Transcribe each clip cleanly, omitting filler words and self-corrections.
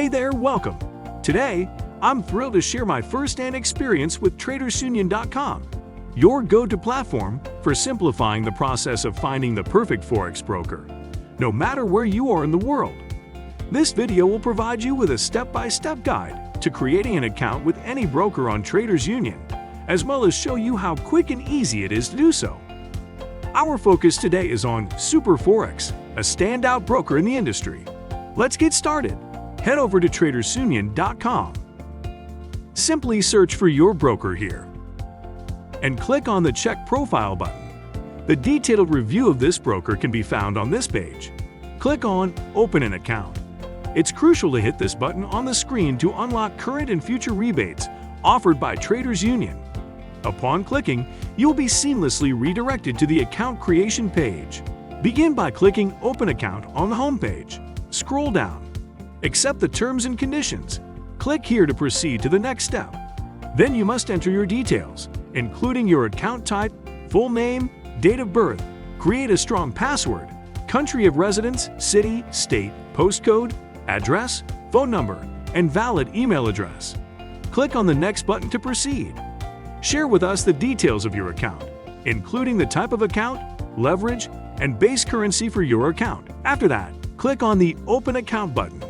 Hey there, welcome. Today, I'm thrilled to share my first-hand experience with TradersUnion.com, your go-to platform for simplifying the process of finding the perfect Forex broker, no matter where you are in the world. This video will provide you with a step-by-step guide to creating an account with any broker on Traders Union, as well as show you how quick and easy it is to do so. Our focus today is on SuperForex, a standout broker in the industry. Let's get started. Head over to TradersUnion.com. Simply search for your broker here and click on the Check Profile button. The detailed review of this broker can be found on this page. Click on Open an Account. It's crucial to hit this button on the screen to unlock current and future rebates offered by Traders Union. Upon clicking, you'll be seamlessly redirected to the account creation page. Begin by clicking Open Account on the home page. Scroll down. Accept the terms and conditions. Click here to proceed to the next step. Then you must enter your details, including your account type, full name, date of birth, create a strong password, country of residence, city, state, postcode, address, phone number, and valid email address. Click on the Next button to proceed. Share with us the details of your account, including the type of account, leverage, and base currency for your account. After that, click on the Open Account button.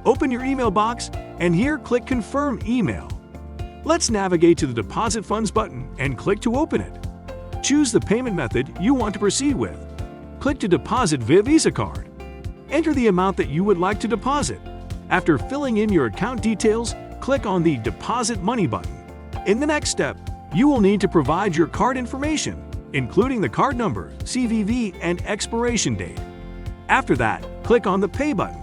Open your email box, and here click Confirm Email. Let's navigate to the Deposit Funds button and click to open it. Choose the payment method you want to proceed with. Click to deposit via Visa card. Enter the amount that you would like to deposit. After filling in your account details, click on the Deposit Money button. In the next step, you will need to provide your card information, including the card number, CVV, and expiration date. After that, click on the Pay button.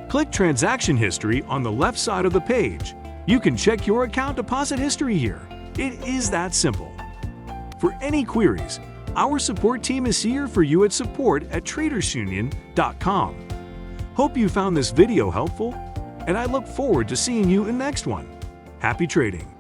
Click Transaction History on the left side of the page. You can check your account deposit history here. It is that simple. For any queries, our support team is here for you at support@TradersUnion.com. Hope you found this video helpful, and I look forward to seeing you in the next one. Happy trading!